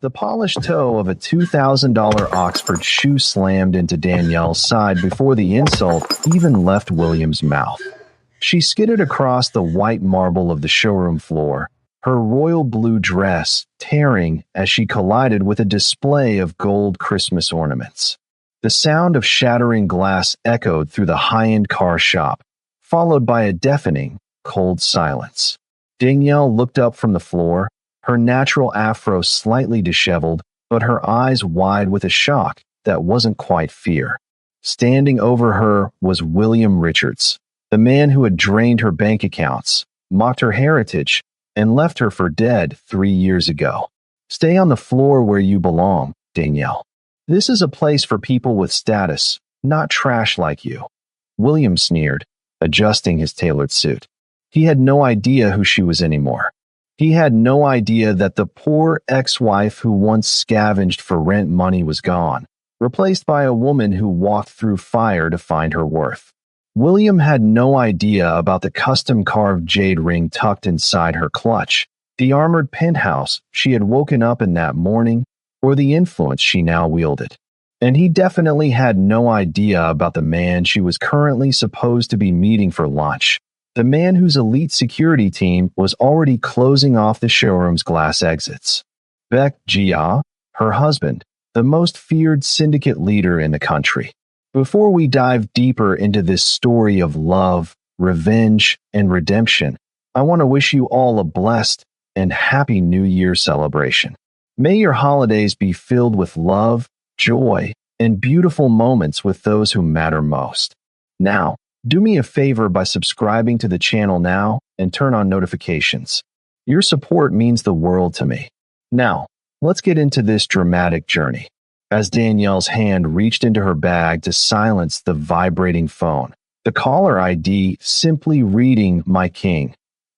The polished toe of a $2,000 Oxford shoe slammed into Danielle's side before the insult even left William's mouth. She skidded across the white marble of the showroom floor, her royal blue dress tearing as she collided with a display of gold Christmas ornaments. The sound of shattering glass echoed through the high-end car shop, followed by a deafening, cold silence. Danielle looked up from the floor, her natural afro slightly disheveled, but her eyes wide with a shock that wasn't quite fear. Standing over her was William Richards, the man who had drained her bank accounts, mocked her heritage, and left her for dead 3 years ago. Stay on the floor where you belong, Danielle. This is a place for people with status, not trash like you. William sneered, adjusting his tailored suit. He had no idea who she was anymore. He had no idea that the poor ex-wife who once scavenged for rent money was gone, replaced by a woman who walked through fire to find her worth. William had no idea about the custom-carved jade ring tucked inside her clutch, the armored penthouse she had woken up in that morning, or the influence she now wielded. And he definitely had no idea about the man she was currently supposed to be meeting for lunch, the man whose elite security team was already closing off the showroom's glass exits. Baek Jia, her husband, the most feared syndicate leader in the country. Before we dive deeper into this story of love, revenge, and redemption, I want to wish you all a blessed and happy New Year celebration. May your holidays be filled with love, joy, and beautiful moments with those who matter most. Now, do me a favor by subscribing to the channel now and turn on notifications. Your support means the world to me. Now, let's get into this dramatic journey. As Danielle's hand reached into her bag to silence the vibrating phone, the caller ID simply reading "My King,"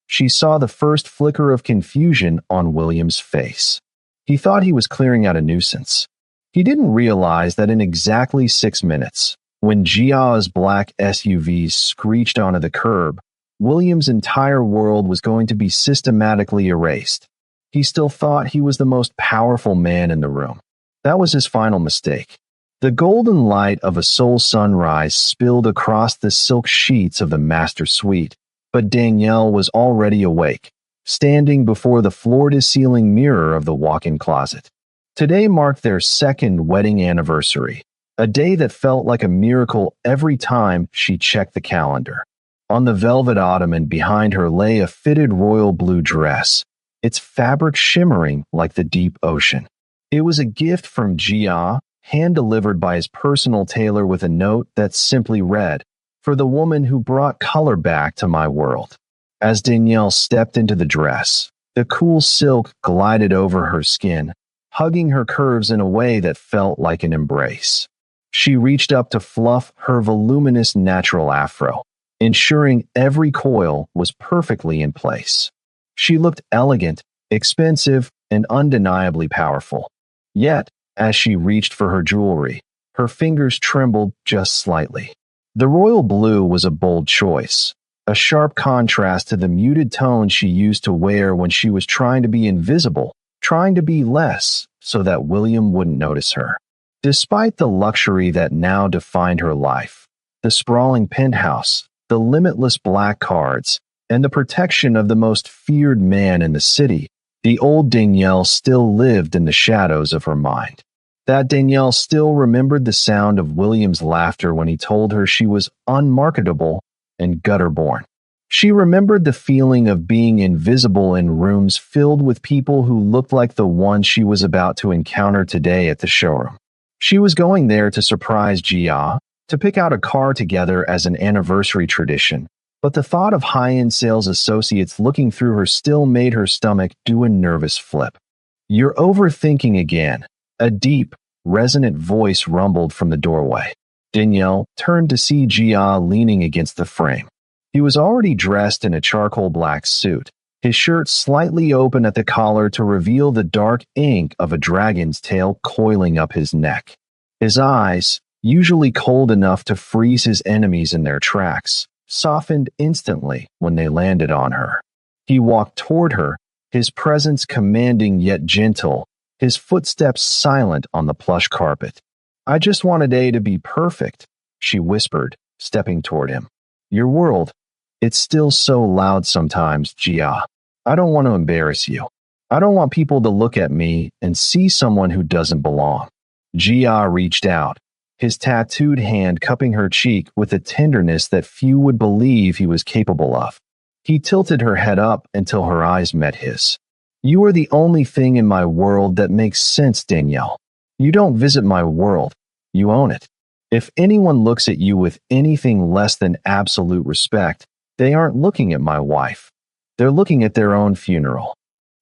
she saw the first flicker of confusion on William's face. He thought he was clearing out a nuisance. He didn't realize that in exactly 6 minutes, when Jia's black SUV screeched onto the curb, William's entire world was going to be systematically erased. He still thought he was the most powerful man in the room. That was his final mistake. The golden light of a soul sunrise spilled across the silk sheets of the master suite, but Danielle was already awake, standing before the floor-to-ceiling mirror of the walk-in closet. Today marked their second wedding anniversary, a day that felt like a miracle every time she checked the calendar. On the velvet ottoman behind her lay a fitted royal blue dress, its fabric shimmering like the deep ocean. It was a gift from Jia, hand-delivered by his personal tailor with a note that simply read, "For the woman who brought color back to my world." As Danielle stepped into the dress, the cool silk glided over her skin, hugging her curves in a way that felt like an embrace. She reached up to fluff her voluminous natural afro, ensuring every coil was perfectly in place. She looked elegant, expensive, and undeniably powerful. Yet, as she reached for her jewelry, her fingers trembled just slightly. The royal blue was a bold choice, a sharp contrast to the muted tone she used to wear when she was trying to be invisible, trying to be less so that William wouldn't notice her. Despite the luxury that now defined her life, the sprawling penthouse, the limitless black cards, and the protection of the most feared man in the city, the old Danielle still lived in the shadows of her mind. That Danielle still remembered the sound of William's laughter when he told her she was unmarketable and gutter-born. She remembered the feeling of being invisible in rooms filled with people who looked like the one she was about to encounter today at the showroom. She was going there to surprise Jia, to pick out a car together as an anniversary tradition, but the thought of high-end sales associates looking through her still made her stomach do a nervous flip. "You're overthinking again," a deep, resonant voice rumbled from the doorway. Danielle turned to see Jia leaning against the frame. He was already dressed in a charcoal black suit, his shirt slightly open at the collar to reveal the dark ink of a dragon's tail coiling up his neck. His eyes, usually cold enough to freeze his enemies in their tracks, softened instantly when they landed on her. He walked toward her, his presence commanding yet gentle, his footsteps silent on the plush carpet. I just wanted A to be perfect, she whispered, stepping toward him. Your world, it's still so loud sometimes, Gia. I don't want to embarrass you. I don't want people to look at me and see someone who doesn't belong. Gia reached out, his tattooed hand cupping her cheek with a tenderness that few would believe he was capable of. He tilted her head up until her eyes met his. You are the only thing in my world that makes sense, Danielle. You don't visit my world, you own it. If anyone looks at you with anything less than absolute respect, they aren't looking at my wife. They're looking at their own funeral.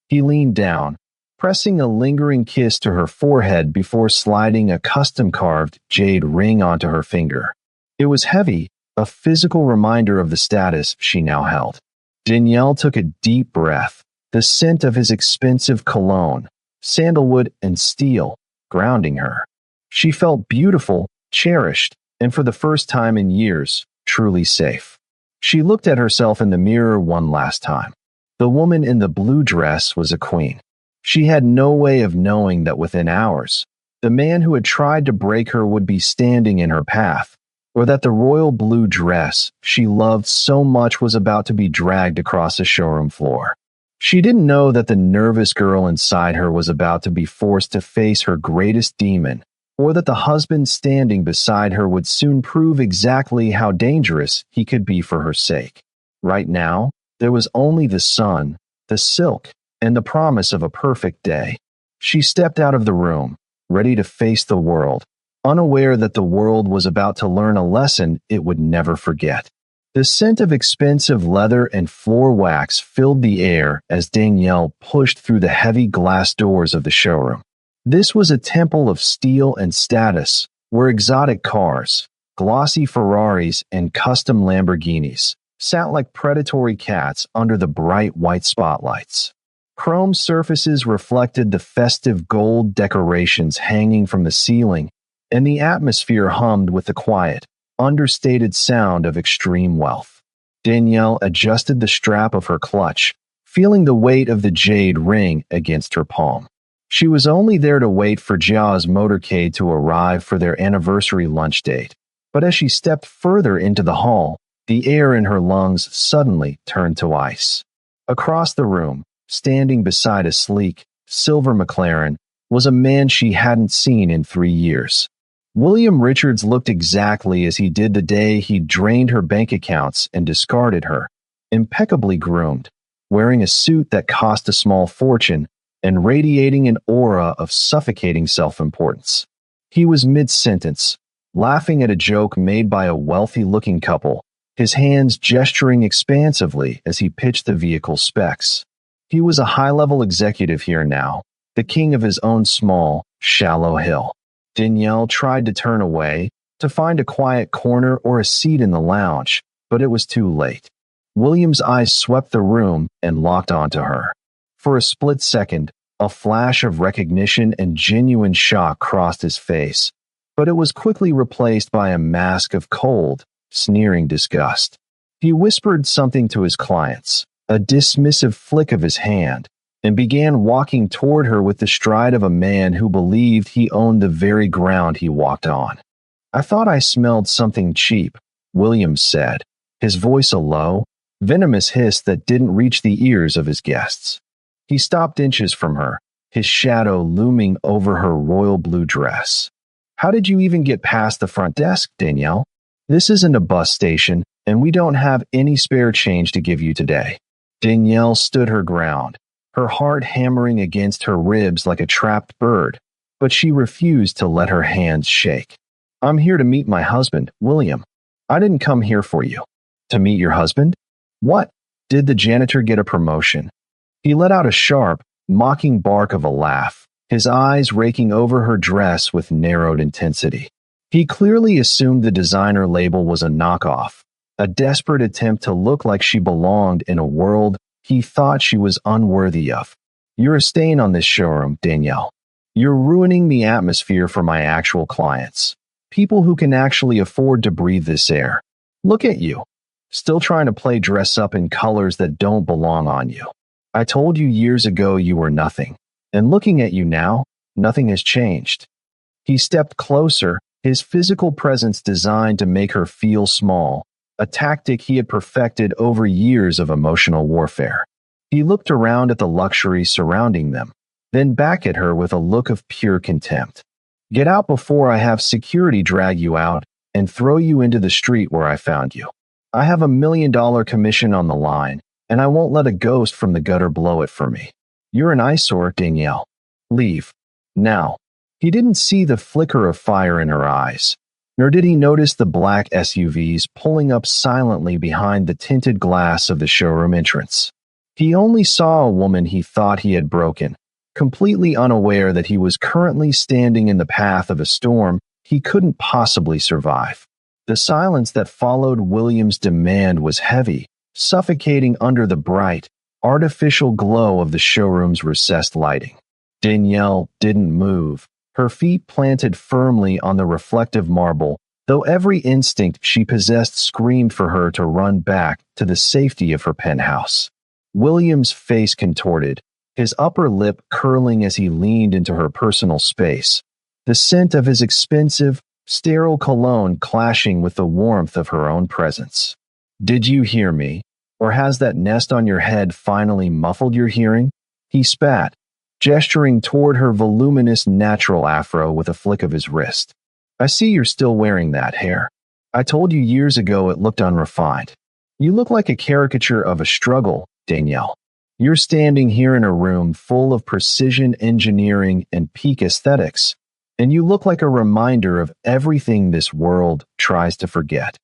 He leaned down, pressing a lingering kiss to her forehead before sliding a custom-carved jade ring onto her finger. It was heavy, a physical reminder of the status she now held. Danielle took a deep breath, the scent of his expensive cologne, sandalwood and steel, grounding her. She felt beautiful, cherished, and for the first time in years, truly safe. She looked at herself in the mirror one last time. The woman in the blue dress was a queen. She had no way of knowing that within hours, the man who had tried to break her would be standing in her path, or that the royal blue dress she loved so much was about to be dragged across the showroom floor. She didn't know that the nervous girl inside her was about to be forced to face her greatest demon, or that the husband standing beside her would soon prove exactly how dangerous he could be for her sake. Right now, there was only the sun, the silk, and the promise of a perfect day. She stepped out of the room, ready to face the world, unaware that the world was about to learn a lesson it would never forget. The scent of expensive leather and floor wax filled the air as Danielle pushed through the heavy glass doors of the showroom. This was a temple of steel and status, where exotic cars, glossy Ferraris, and custom Lamborghinis sat like predatory cats under the bright white spotlights. Chrome surfaces reflected the festive gold decorations hanging from the ceiling, and the atmosphere hummed with the quiet, understated sound of extreme wealth. Danielle adjusted the strap of her clutch, feeling the weight of the jade ring against her palm. She was only there to wait for Jia's motorcade to arrive for their anniversary lunch date, but as she stepped further into the hall, the air in her lungs suddenly turned to ice. Across the room, standing beside a sleek, silver McLaren, was a man she hadn't seen in 3 years. William Richards looked exactly as he did the day he drained her bank accounts and discarded her, impeccably groomed, wearing a suit that cost a small fortune and radiating an aura of suffocating self-importance. He was mid-sentence, laughing at a joke made by a wealthy-looking couple, his hands gesturing expansively as he pitched the vehicle's specs. He was a high-level executive here now, the king of his own small, shallow hill. Danielle tried to turn away, to find a quiet corner or a seat in the lounge, but it was too late. William's eyes swept the room and locked onto her. For a split second, a flash of recognition and genuine shock crossed his face, but it was quickly replaced by a mask of cold, sneering disgust. He whispered something to his clients, a dismissive flick of his hand, and began walking toward her with the stride of a man who believed he owned the very ground he walked on. I thought I smelled something cheap, Williams said, his voice a low, venomous hiss that didn't reach the ears of his guests. He stopped inches from her, his shadow looming over her royal blue dress. How did you even get past the front desk, Danielle? This isn't a bus station, and we don't have any spare change to give you today. Danielle stood her ground, her heart hammering against her ribs like a trapped bird, but she refused to let her hands shake. I'm here to meet my husband, William. I didn't come here for you. To meet your husband? What? Did the janitor get a promotion? He let out a sharp, mocking bark of a laugh, his eyes raking over her dress with narrowed intensity. He clearly assumed the designer label was a knockoff, a desperate attempt to look like she belonged in a world he thought she was unworthy of. You're a stain on this showroom, Danielle. You're ruining the atmosphere for my actual clients, people who can actually afford to breathe this air. Look at you, still trying to play dress up in colors that don't belong on you. I told you years ago you were nothing, and looking at you now, Nothing has changed. He stepped closer, his physical presence designed to make her feel small, a tactic he had perfected over years of emotional warfare. He looked around at the luxury surrounding them, then back at her with a look of pure contempt. Get out before I have security drag you out and throw you into the street where I found you. I have $1 million commission on the line, and I won't let a ghost from the gutter blow it for me. You're an eyesore, Danielle. Leave. Now. He didn't see the flicker of fire in her eyes, nor did he notice the black SUVs pulling up silently behind the tinted glass of the showroom entrance. He only saw a woman he thought he had broken, completely unaware that he was currently standing in the path of a storm he couldn't possibly survive. The silence that followed William's demand was heavy, suffocating under the bright, artificial glow of the showroom's recessed lighting. Danielle didn't move, her feet planted firmly on the reflective marble, though every instinct she possessed screamed for her to run back to the safety of her penthouse. William's face contorted, his upper lip curling as he leaned into her personal space, the scent of his expensive, sterile cologne clashing with the warmth of her own presence. Did you hear me? Or has that nest on your head finally muffled your hearing? He spat, gesturing toward her voluminous natural afro with a flick of his wrist. I see you're still wearing that hair. I told you years ago it looked unrefined. You look like a caricature of a struggle, Danielle. You're standing here in a room full of precision engineering and peak aesthetics, and you look like a reminder of everything this world tries to forget.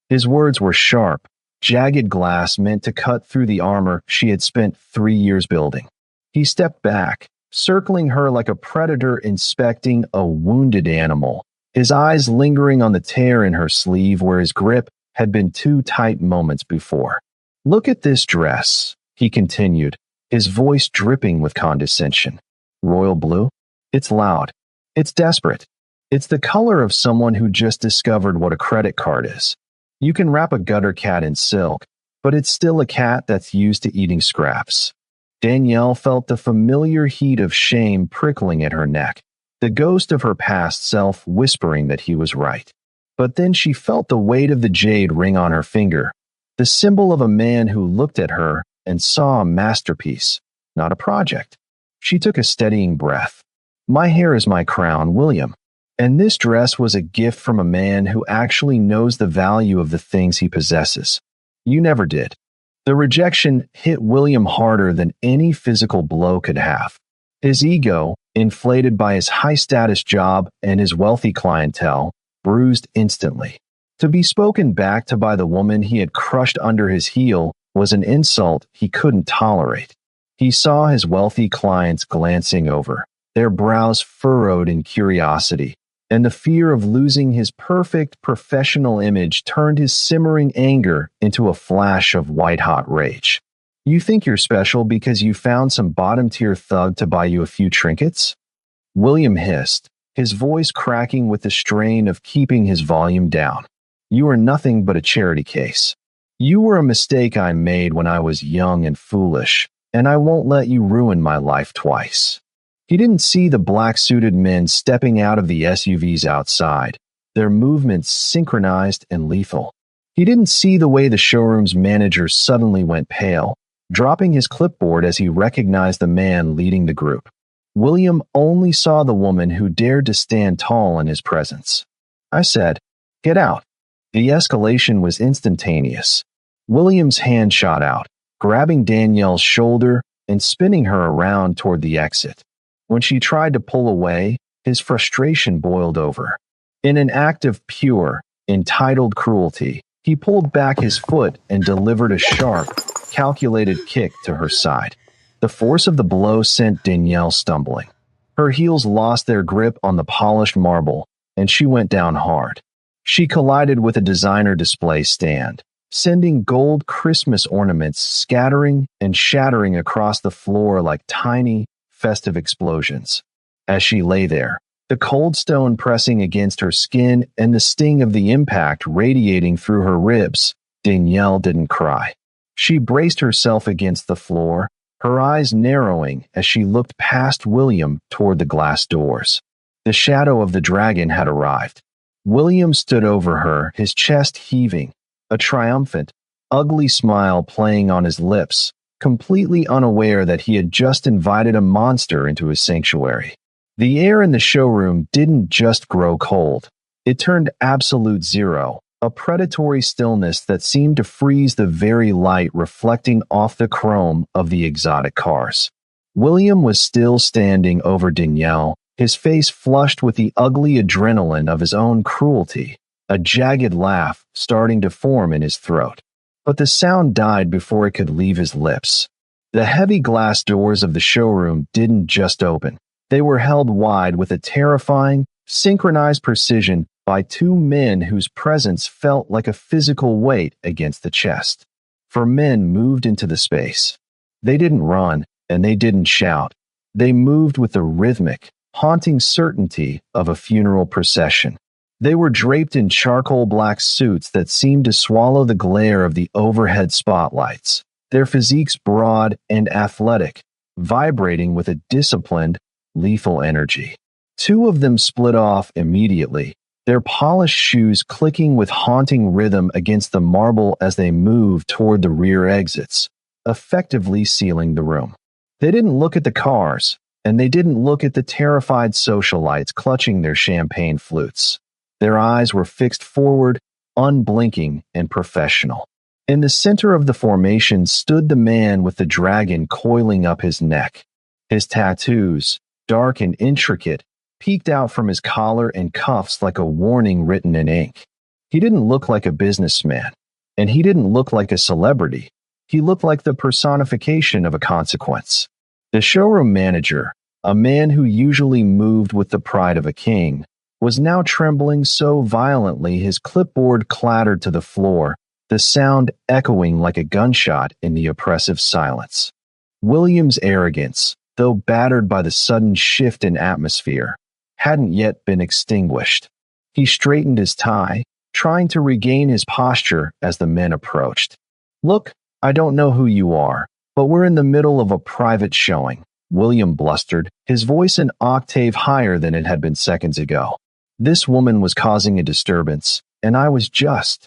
His words were sharp, jagged glass meant to cut through the armor she had spent 3 years building. He stepped back, circling her like a predator inspecting a wounded animal, his eyes lingering on the tear in her sleeve where his grip had been too tight moments before. Look at this dress, he continued, his voice dripping with condescension. Royal blue? It's loud. It's desperate. It's the color of someone who just discovered what a credit card is. You can wrap a gutter cat in silk, but it's still a cat that's used to eating scraps. Danielle felt the familiar heat of shame prickling at her neck, the ghost of her past self whispering that he was right. But then she felt the weight of the jade ring on her finger, the symbol of a man who looked at her and saw a masterpiece, not a project. She took a steadying breath. My hair is my crown, William. And this dress was a gift from a man who actually knows the value of the things he possesses. You never did. The rejection hit William harder than any physical blow could have. His ego, inflated by his high-status job and his wealthy clientele, bruised instantly. To be spoken back to by the woman he had crushed under his heel was an insult he couldn't tolerate. He saw his wealthy clients glancing over, their brows furrowed in curiosity, and the fear of losing his perfect professional image turned his simmering anger into a flash of white-hot rage. You think you're special because you found some bottom-tier thug to buy you a few trinkets? William hissed, his voice cracking with the strain of keeping his volume down. You are nothing but a charity case. You were a mistake I made when I was young and foolish, and I won't let you ruin my life twice. He didn't see the black-suited men stepping out of the SUVs outside, their movements synchronized and lethal. He didn't see the way the showroom's manager suddenly went pale, dropping his clipboard as he recognized the man leading the group. William only saw the woman who dared to stand tall in his presence. I said, "Get out." The escalation was instantaneous. William's hand shot out, grabbing Danielle's shoulder and spinning her around toward the exit. When she tried to pull away, his frustration boiled over. In an act of pure, entitled cruelty, he pulled back his foot and delivered a sharp, calculated kick to her side. The force of the blow sent Danielle stumbling. Her heels lost their grip on the polished marble, and she went down hard. She collided with a designer display stand, sending gold Christmas ornaments scattering and shattering across the floor like tiny, festive explosions. As she lay there, the cold stone pressing against her skin and the sting of the impact radiating through her ribs, Danielle didn't cry. She braced herself against the floor, her eyes narrowing as she looked past William toward the glass doors. The shadow of the dragon had arrived. William stood over her, his chest heaving, a triumphant, ugly smile playing on his lips, completely unaware that he had just invited a monster into his sanctuary. The air in the showroom didn't just grow cold. It turned absolute zero, a predatory stillness that seemed to freeze the very light reflecting off the chrome of the exotic cars. William was still standing over Danielle, his face flushed with the ugly adrenaline of his own cruelty, a jagged laugh starting to form in his throat. But the sound died before it could leave his lips. The heavy glass doors of the showroom didn't just open. They were held wide with a terrifying, synchronized precision by two men whose presence felt like a physical weight against the chest. For men moved into the space. They didn't run, and they didn't shout. They moved with the rhythmic, haunting certainty of a funeral procession. They were draped in charcoal black suits that seemed to swallow the glare of the overhead spotlights, their physiques broad and athletic, vibrating with a disciplined, lethal energy. Two of them split off immediately, their polished shoes clicking with haunting rhythm against the marble as they moved toward the rear exits, effectively sealing the room. They didn't look at the cars, and they didn't look at the terrified socialites clutching their champagne flutes. Their eyes were fixed forward, unblinking and professional. In the center of the formation stood the man with the dragon coiling up his neck. His tattoos, dark and intricate, peeked out from his collar and cuffs like a warning written in ink. He didn't look like a businessman, and he didn't look like a celebrity. He looked like the personification of a consequence. The showroom manager, a man who usually moved with the pride of a king, was now trembling so violently his clipboard clattered to the floor, the sound echoing like a gunshot in the oppressive silence. William's arrogance, though battered by the sudden shift in atmosphere, hadn't yet been extinguished. He straightened his tie, trying to regain his posture as the men approached. "Look, I don't know who you are, but we're in the middle of a private showing," William blustered, his voice an octave higher than it had been seconds ago. "This woman was causing a disturbance, and I was just."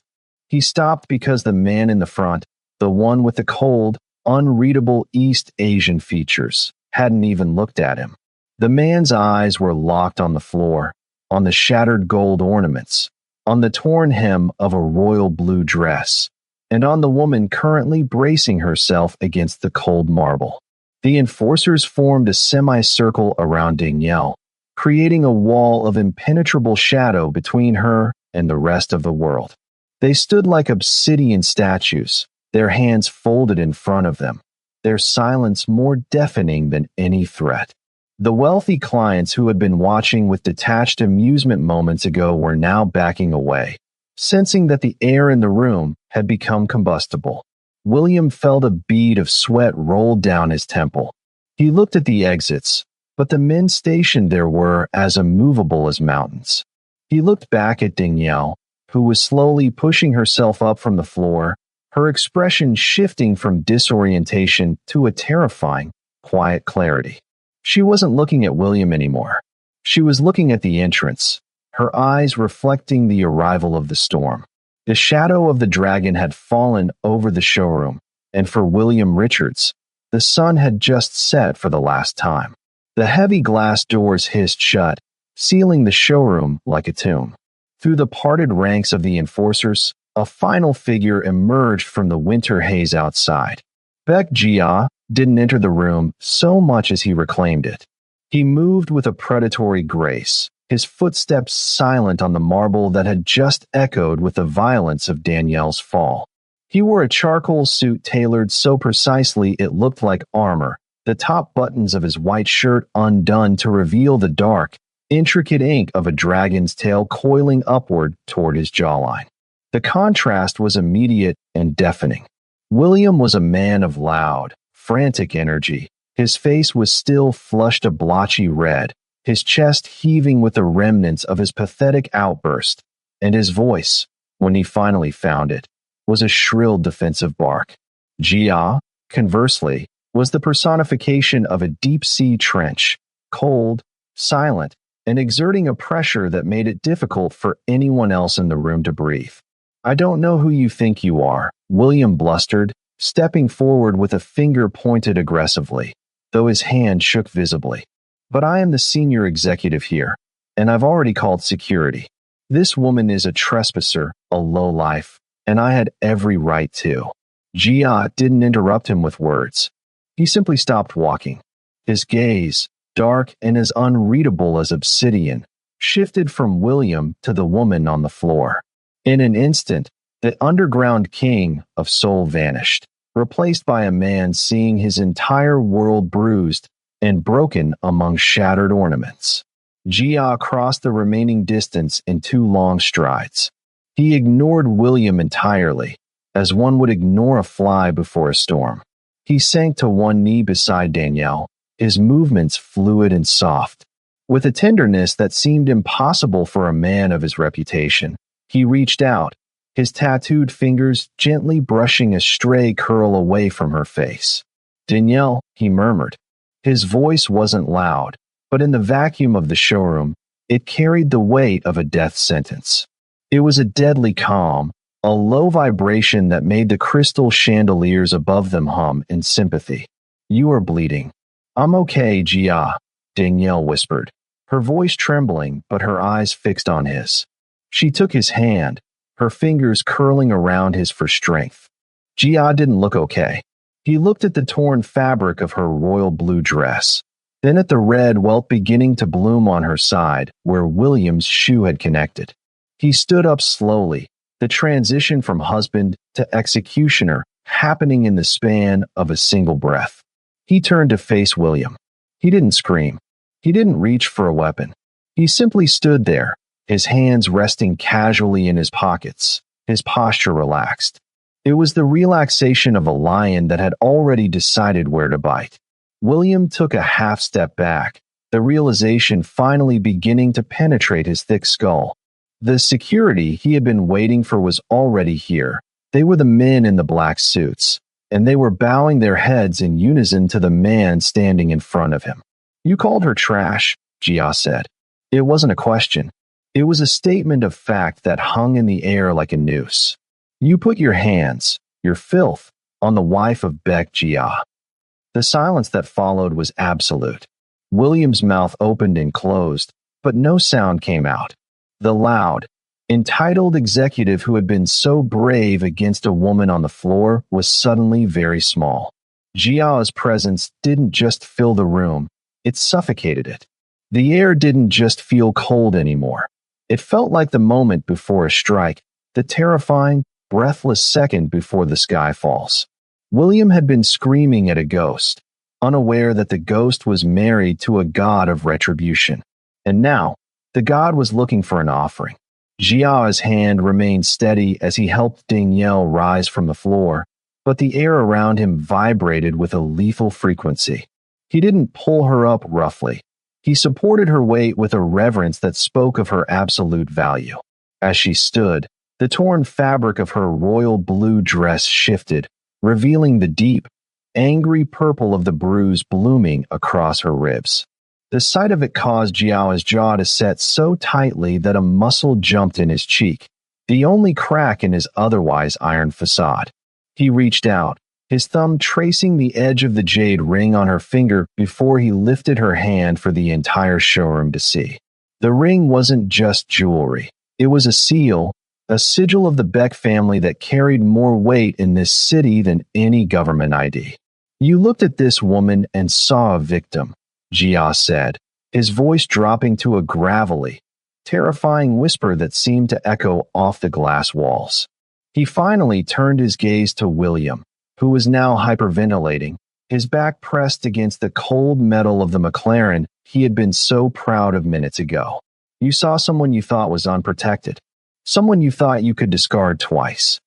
He stopped because the man in the front, the one with the cold, unreadable East Asian features, hadn't even looked at him. The man's eyes were locked on the floor, on the shattered gold ornaments, on the torn hem of a royal blue dress, and on the woman currently bracing herself against the cold marble. The enforcers formed a semicircle around Danielle, creating a wall of impenetrable shadow between her and the rest of the world. They stood like obsidian statues, their hands folded in front of them, their silence more deafening than any threat. The wealthy clients who had been watching with detached amusement moments ago were now backing away, sensing that the air in the room had become combustible. William felt a bead of sweat roll down his temple. He looked at the exits, but the men stationed there were as immovable as mountains. He looked back at Danielle, who was slowly pushing herself up from the floor, her expression shifting from disorientation to a terrifying, quiet clarity. She wasn't looking at William anymore. She was looking at the entrance, her eyes reflecting the arrival of the storm. The shadow of the dragon had fallen over the showroom, and for William Richards, the sun had just set for the last time. The heavy glass doors hissed shut, sealing the showroom like a tomb. Through the parted ranks of the enforcers, a final figure emerged from the winter haze outside. Baek Jia didn't enter the room so much as he reclaimed it. He moved with a predatory grace, his footsteps silent on the marble that had just echoed with the violence of Danielle's fall. He wore a charcoal suit tailored so precisely it looked like armor, the top buttons of his white shirt undone to reveal the dark, intricate ink of a dragon's tail coiling upward toward his jawline. The contrast was immediate and deafening. William was a man of loud, frantic energy. His face was still flushed a blotchy red, his chest heaving with the remnants of his pathetic outburst, and his voice, when he finally found it, was a shrill defensive bark. Jia, conversely, was the personification of a deep-sea trench, cold, silent, and exerting a pressure that made it difficult for anyone else in the room to breathe. "I don't know who you think you are," William blustered, stepping forward with a finger pointed aggressively, though his hand shook visibly. "But I am the senior executive here, and I've already called security. This woman is a trespasser, a lowlife, and I had every right to." Jia didn't interrupt him with words. He simply stopped walking. His gaze, dark and as unreadable as obsidian, shifted from William to the woman on the floor. In an instant, the underground king of Seoul vanished, replaced by a man seeing his entire world bruised and broken among shattered ornaments. Jia crossed the remaining distance in 2 long strides. He ignored William entirely, as one would ignore a fly before a storm. He sank to one knee beside Danielle, his movements fluid and soft. With a tenderness that seemed impossible for a man of his reputation, he reached out, his tattooed fingers gently brushing a stray curl away from her face. "Danielle," he murmured. His voice wasn't loud, but in the vacuum of the showroom, it carried the weight of a death sentence. It was a deadly calm, a low vibration that made the crystal chandeliers above them hum in sympathy. "You are bleeding." "I'm okay, Jia," Danielle whispered, her voice trembling but her eyes fixed on his. She took his hand, her fingers curling around his for strength. Jia didn't look okay. He looked at the torn fabric of her royal blue dress, then at the red welt beginning to bloom on her side where William's shoe had connected. He stood up slowly, the transition from husband to executioner happening in the span of a single breath. He turned to face William. He didn't scream. He didn't reach for a weapon. He simply stood there, his hands resting casually in his pockets, his posture relaxed. It was the relaxation of a lion that had already decided where to bite. William took a half step back, the realization finally beginning to penetrate his thick skull. The security he had been waiting for was already here. They were the men in the black suits, and they were bowing their heads in unison to the man standing in front of him. "You called her trash," Jia said. It wasn't a question. It was a statement of fact that hung in the air like a noose. "You put your hands, your filth, on the wife of Baek Jia." The silence that followed was absolute. William's mouth opened and closed, but no sound came out. The loud, entitled executive who had been so brave against a woman on the floor was suddenly very small. Jia's presence didn't just fill the room, it suffocated it. The air didn't just feel cold anymore. It felt like the moment before a strike, the terrifying, breathless second before the sky falls. William had been screaming at a ghost, unaware that the ghost was married to a god of retribution. And now, the god was looking for an offering. Jia's hand remained steady as he helped Danielle rise from the floor, but the air around him vibrated with a lethal frequency. He didn't pull her up roughly. He supported her weight with a reverence that spoke of her absolute value. As she stood, the torn fabric of her royal blue dress shifted, revealing the deep, angry purple of the bruise blooming across her ribs. The sight of it caused Jiao's jaw to set so tightly that a muscle jumped in his cheek, the only crack in his otherwise iron facade. He reached out, his thumb tracing the edge of the jade ring on her finger before he lifted her hand for the entire showroom to see. The ring wasn't just jewelry. It was a seal, a sigil of the Baek family that carried more weight in this city than any government ID. "You looked at this woman and saw a victim," Jia said, his voice dropping to a gravelly, terrifying whisper that seemed to echo off the glass walls. He finally turned his gaze to William, who was now hyperventilating, his back pressed against the cold metal of the McLaren he had been so proud of minutes ago. "You saw someone you thought was unprotected, someone you thought you could discard twice."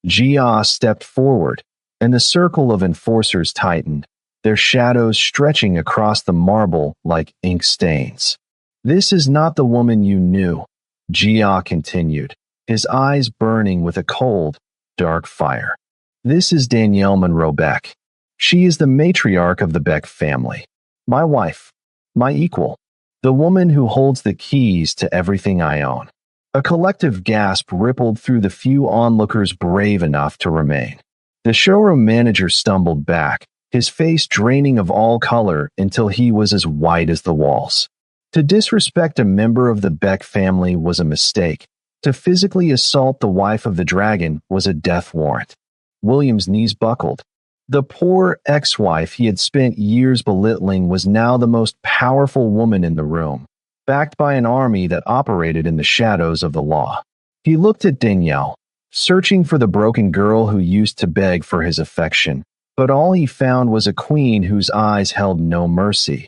Jia stepped forward, and the circle of enforcers tightened, their shadows stretching across the marble like ink stains. "This is not the woman you knew," Jia continued, his eyes burning with a cold, dark fire. "This is Danielle Monroe Baek." She is the matriarch of the Beck family. My wife. My equal. The woman who holds the keys to everything I own. A collective gasp rippled through the few onlookers brave enough to remain. The showroom manager stumbled back, his face draining of all color until he was as white as the walls. To disrespect a member of the Beck family was a mistake. To physically assault the wife of the dragon was a death warrant. William's knees buckled. The poor ex-wife he had spent years belittling was now the most powerful woman in the room, backed by an army that operated in the shadows of the law. He looked at Danielle, searching for the broken girl who used to beg for his affection, but all he found was a queen whose eyes held no mercy,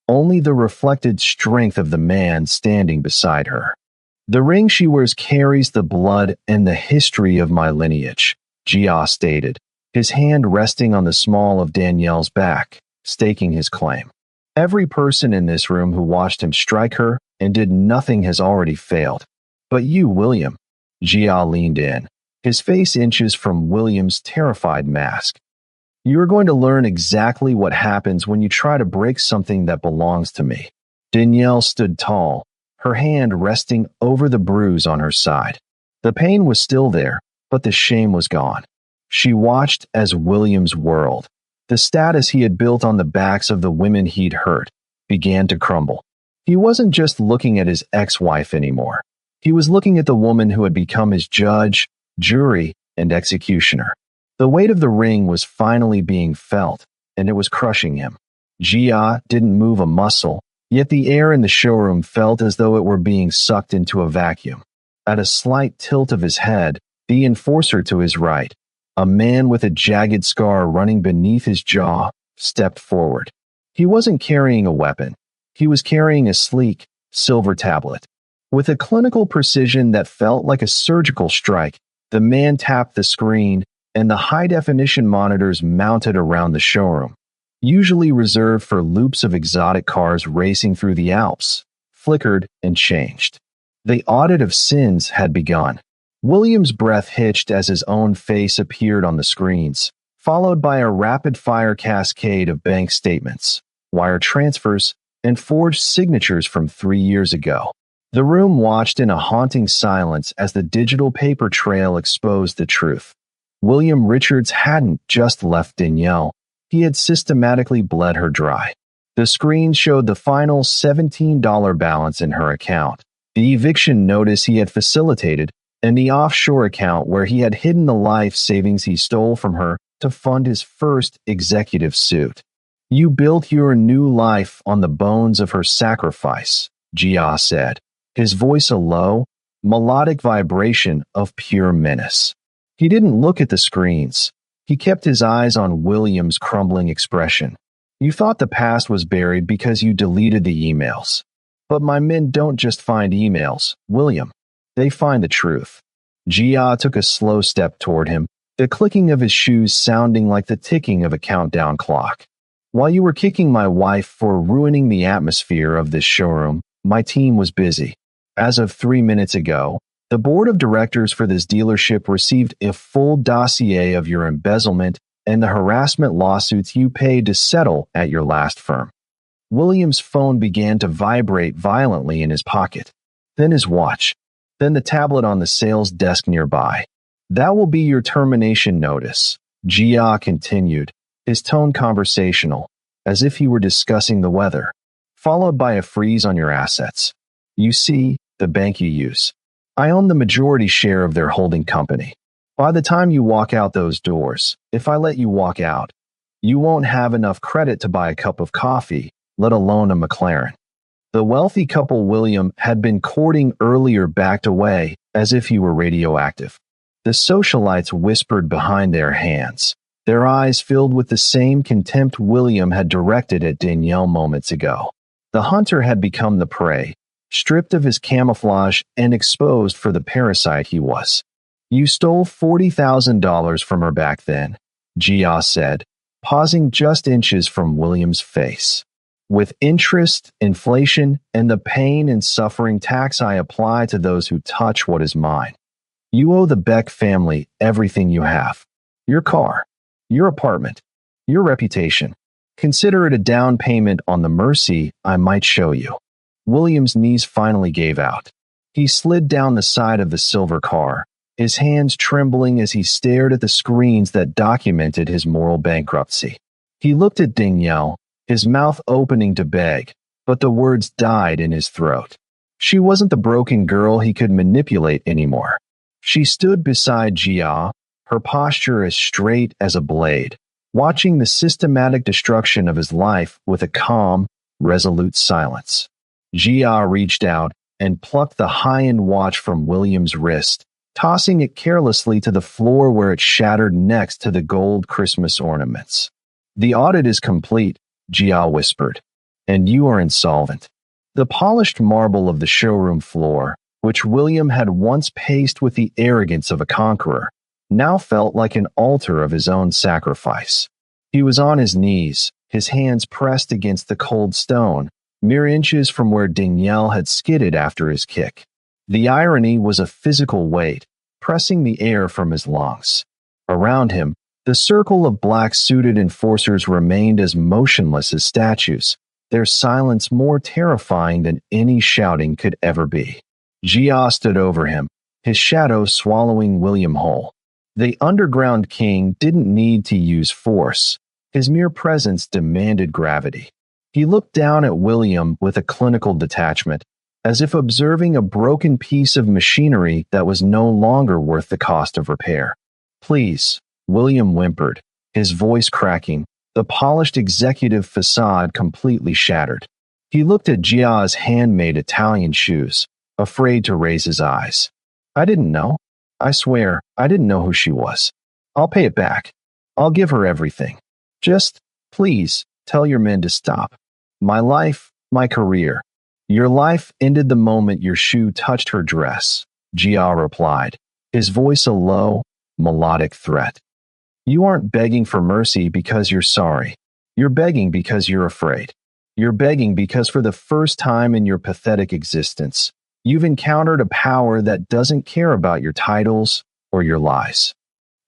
only the reflected strength of the man standing beside her. The ring she wears carries the blood and the history of my lineage, Jia stated, his hand resting on the small of Danielle's back, staking his claim. Every person in this room who watched him strike her and did nothing has already failed. But you, William. Jia leaned in, his face inches from William's terrified mask. You are going to learn exactly what happens when you try to break something that belongs to me. Danielle stood tall, her hand resting over the bruise on her side. The pain was still there, but the shame was gone. She watched as William's world, the status he had built on the backs of the women he'd hurt, began to crumble. He wasn't just looking at his ex-wife anymore. He was looking at the woman who had become his judge, jury, and executioner. The weight of the ring was finally being felt, and it was crushing him. Jia didn't move a muscle, yet the air in the showroom felt as though it were being sucked into a vacuum. At a slight tilt of his head, the enforcer to his right, a man with a jagged scar running beneath his jaw, stepped forward. He wasn't carrying a weapon. He was carrying a sleek, silver tablet. With a clinical precision that felt like a surgical strike, the man tapped the screen, and the high-definition monitors mounted around the showroom, usually reserved for loops of exotic cars racing through the Alps, flickered and changed. The audit of sins had begun. William's breath hitched as his own face appeared on the screens, followed by a rapid-fire cascade of bank statements, wire transfers, and forged signatures from 3 years ago. The room watched in a haunting silence as the digital paper trail exposed the truth. William Richards hadn't just left Danielle. He had systematically bled her dry. The screen showed the final $17 balance in her account, the eviction notice he had facilitated, and the offshore account where he had hidden the life savings he stole from her to fund his first executive suit. You built your new life on the bones of her sacrifice, Jia said, his voice a low, melodic vibration of pure menace. He didn't look at the screens. He kept his eyes on William's crumbling expression. You thought the past was buried because you deleted the emails. But my men don't just find emails, William. They find the truth. Jia took a slow step toward him, the clicking of his shoes sounding like the ticking of a countdown clock. While you were kicking my wife for ruining the atmosphere of this showroom, my team was busy. As of 3 minutes ago, the board of directors for this dealership received a full dossier of your embezzlement and the harassment lawsuits you paid to settle at your last firm. William's phone began to vibrate violently in his pocket, then his watch, then the tablet on the sales desk nearby. That will be your termination notice, Jia continued, his tone conversational, as if he were discussing the weather, followed by a freeze on your assets. You see, the bank you use. I own the majority share of their holding company. By the time you walk out those doors, if I let you walk out, you won't have enough credit to buy a cup of coffee, let alone a McLaren. The wealthy couple William had been courting earlier backed away as if he were radioactive. The socialites whispered behind their hands, their eyes filled with the same contempt William had directed at Danielle moments ago. The hunter had become the prey, stripped of his camouflage and exposed for the parasite he was. You stole $40,000 from her back then, Jia said, pausing just inches from William's face. With interest, inflation, and the pain and suffering tax I apply to those who touch what is mine. You owe the Beck family everything you have. Your car, your apartment, Your reputation. Consider it a down payment on the mercy I might show you." William's knees finally gave out. He slid down the side of the silver car, his hands trembling as he stared at the screens that documented his moral bankruptcy. He looked at Danielle, his mouth opening to beg, but the words died in his throat. She wasn't the broken girl he could manipulate anymore. She stood beside Jia, her posture as straight as a blade, watching the systematic destruction of his life with a calm, resolute silence. Jia reached out and plucked the high-end watch from William's wrist, tossing it carelessly to the floor where it shattered next to the gold Christmas ornaments. "The audit is complete," Jia whispered, "and you are insolvent." The polished marble of the showroom floor, which William had once paced with the arrogance of a conqueror, now felt like an altar of his own sacrifice. He was on his knees, his hands pressed against the cold stone, mere inches from where Danielle had skidded after his kick. The irony was a physical weight, pressing the air from his lungs. Around him, the circle of black-suited enforcers remained as motionless as statues, their silence more terrifying than any shouting could ever be. Jia stood over him, his shadow swallowing William whole. The underground king didn't need to use force. His mere presence demanded gravity. He looked down at William with a clinical detachment, as if observing a broken piece of machinery that was no longer worth the cost of repair. "Please," William whimpered, his voice cracking, the polished executive facade completely shattered. He looked at Gia's handmade Italian shoes, afraid to raise his eyes. "I didn't know. I swear, I didn't know who she was. I'll pay it back. I'll give her everything. Just, please, tell your men to stop. My life, my career. Your life ended the moment your shoe touched her dress," Jia replied, his voice a low, melodic threat. "You aren't begging for mercy because you're sorry. You're begging because you're afraid. You're begging because for the first time in your pathetic existence, you've encountered a power that doesn't care about your titles or your lies."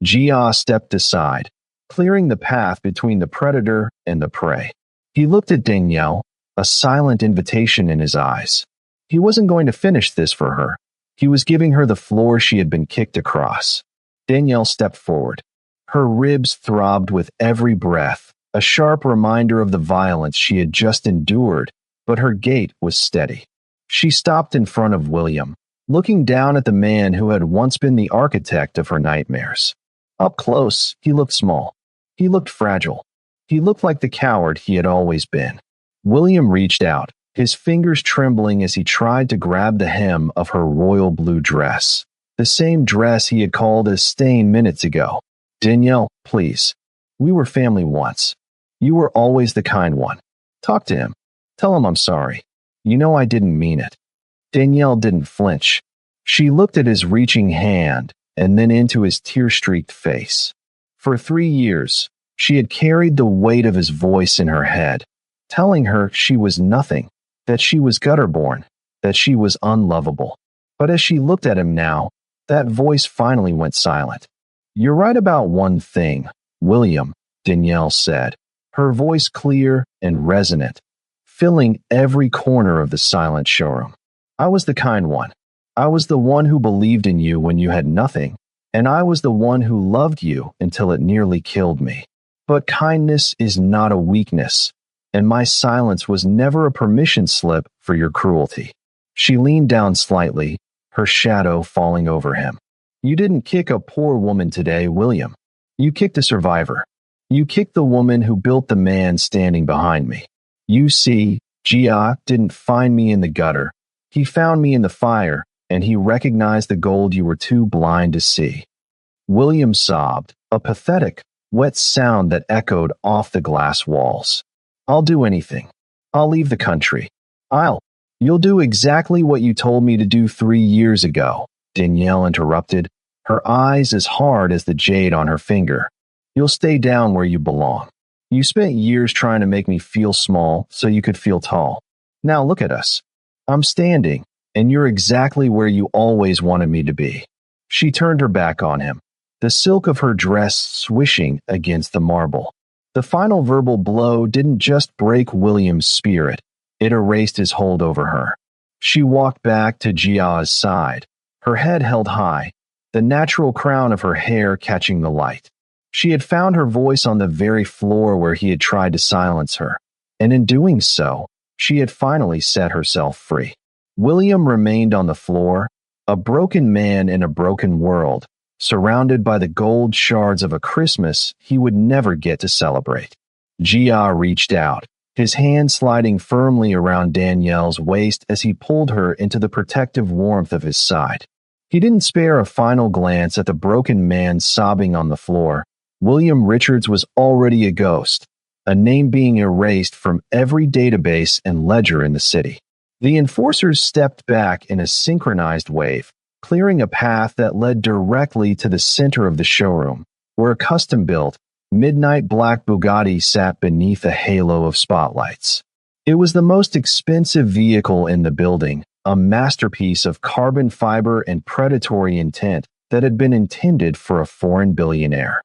Jia stepped aside, clearing the path between the predator and the prey. He looked at Danielle, a silent invitation in his eyes. He wasn't going to finish this for her. He was giving her the floor she had been kicked across. Danielle stepped forward. Her ribs throbbed with every breath, a sharp reminder of the violence she had just endured, but her gait was steady. She stopped in front of William, looking down at the man who had once been the architect of her nightmares. Up close, he looked small. He looked fragile. He looked like the coward he had always been. William reached out, his fingers trembling as he tried to grab the hem of her royal blue dress, the same dress he had called as stain minutes ago. "Danielle, please. We were family once. You were always the kind one. Talk to him. Tell him I'm sorry. You know I didn't mean it." Danielle didn't flinch. She looked at his reaching hand and then into his tear-streaked face. For 3 years, she had carried the weight of his voice in her head, telling her she was nothing, that she was gutter-born, that she was unlovable. But as she looked at him now, that voice finally went silent. "You're right about one thing, William," Danielle said, her voice clear and resonant, filling every corner of the silent showroom. "I was the kind one. I was the one who believed in you when you had nothing, and I was the one who loved you until it nearly killed me. But kindness is not a weakness, and my silence was never a permission slip for your cruelty." She leaned down slightly, her shadow falling over him. "You didn't kick a poor woman today, William. You kicked a survivor. You kicked the woman who built the man standing behind me. You see, Jia didn't find me in the gutter. He found me in the fire, and he recognized the gold you were too blind to see." William sobbed, a pathetic, wet sound that echoed off the glass walls. "I'll do anything. I'll leave the country. You'll do exactly what you told me to do 3 years ago," Danielle interrupted, her eyes as hard as the jade on her finger. "You'll stay down where you belong. You spent years trying to make me feel small so you could feel tall. Now look at us. I'm standing, and you're exactly where you always wanted me to be." She turned her back on him, the silk of her dress swishing against the marble. The final verbal blow didn't just break William's spirit, it erased his hold over her. She walked back to Jia's side, her head held high, the natural crown of her hair catching the light. She had found her voice on the very floor where he had tried to silence her, and in doing so, she had finally set herself free. William remained on the floor, a broken man in a broken world, surrounded by the gold shards of a Christmas he would never get to celebrate. Jia reached out, his hand sliding firmly around Danielle's waist as he pulled her into the protective warmth of his side. He didn't spare a final glance at the broken man sobbing on the floor. William Richards was already a ghost, a name being erased from every database and ledger in the city. The enforcers stepped back in a synchronized wave, clearing a path that led directly to the center of the showroom, where a custom-built, midnight black Bugatti sat beneath a halo of spotlights. It was the most expensive vehicle in the building, a masterpiece of carbon fiber and predatory intent that had been intended for a foreign billionaire.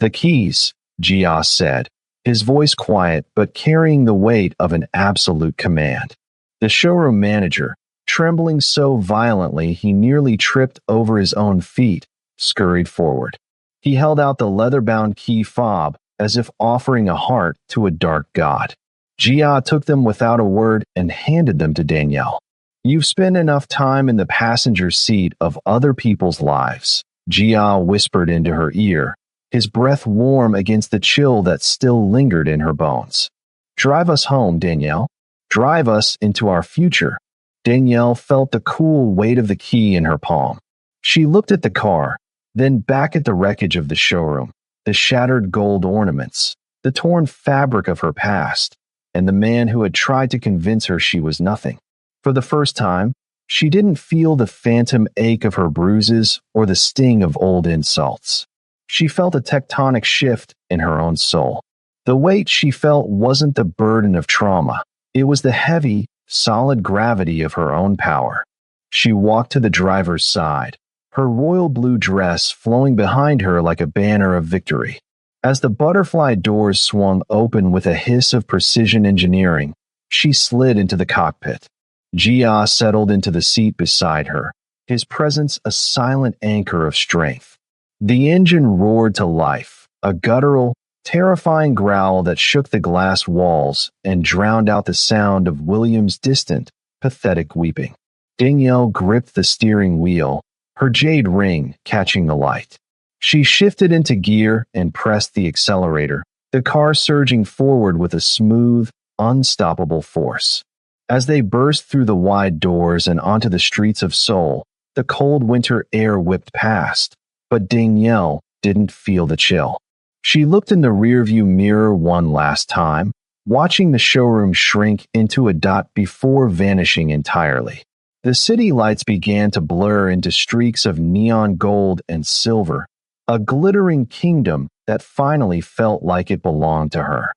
"The keys," Jia said, his voice quiet but carrying the weight of an absolute command. The showroom manager, trembling so violently he nearly tripped over his own feet, scurried forward. He held out the leather-bound key fob as if offering a heart to a dark god. Jia took them without a word and handed them to Danielle. "You've spent enough time in the passenger seat of other people's lives," Jia whispered into her ear, his breath warm against the chill that still lingered in her bones. "Drive us home, Danielle. Drive us into our future." Danielle felt the cool weight of the key in her palm. She looked at the car, then back at the wreckage of the showroom, the shattered gold ornaments, the torn fabric of her past, and the man who had tried to convince her she was nothing. For the first time, she didn't feel the phantom ache of her bruises or the sting of old insults. She felt a tectonic shift in her own soul. The weight she felt wasn't the burden of trauma. It was the heavy, solid gravity of her own power. She walked to the driver's side, her royal blue dress flowing behind her like a banner of victory. As the butterfly doors swung open with a hiss of precision engineering, she slid into the cockpit. Jia settled into the seat beside her, his presence a silent anchor of strength. The engine roared to life, a guttural, terrifying growl that shook the glass walls and drowned out the sound of William's distant, pathetic weeping. Danielle gripped the steering wheel, her jade ring catching the light. She shifted into gear and pressed the accelerator, the car surging forward with a smooth, unstoppable force. As they burst through the wide doors and onto the streets of Seoul, the cold winter air whipped past, but Danielle didn't feel the chill. She looked in the rearview mirror one last time, watching the showroom shrink into a dot before vanishing entirely. The city lights began to blur into streaks of neon gold and silver, a glittering kingdom that finally felt like it belonged to her.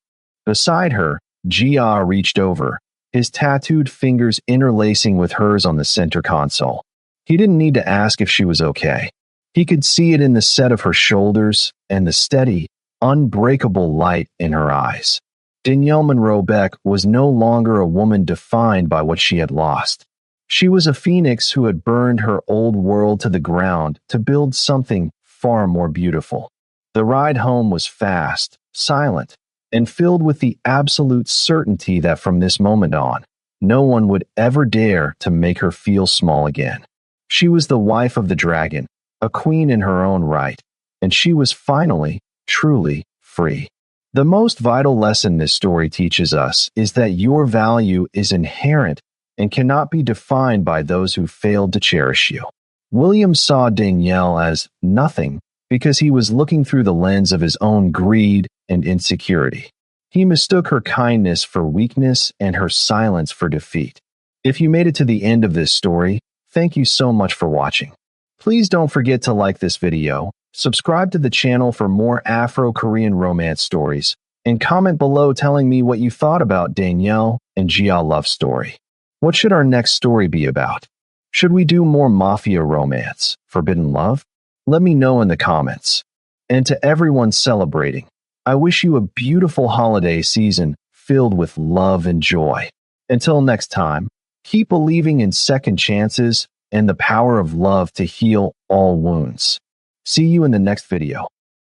Beside her, Jia reached over, his tattooed fingers interlacing with hers on the center console. He didn't need to ask if she was okay. He could see it in the set of her shoulders and the steady, unbreakable light in her eyes. Danielle Monroe Beck was no longer a woman defined by what she had lost. She was a phoenix who had burned her old world to the ground to build something far more beautiful. The ride home was fast, silent, and filled with the absolute certainty that from this moment on, no one would ever dare to make her feel small again. She was the wife of the dragon, a queen in her own right, and she was finally, truly free. The most vital lesson this story teaches us is that your value is inherent and cannot be defined by those who failed to cherish you. William saw Danielle as nothing because he was looking through the lens of his own greed and insecurity. He mistook her kindness for weakness and her silence for defeat. If you made it to the end of this story, thank you so much for watching. Please don't forget to like this video, subscribe to the channel for more Afro-Korean romance stories, and comment below telling me what you thought about Danielle and Jia love story. What should our next story be about? Should we do more mafia romance, forbidden love? Let me know in the comments. And to everyone celebrating, I wish you a beautiful holiday season filled with love and joy. Until next time, keep believing in second chances and the power of love to heal all wounds. See you in the next video.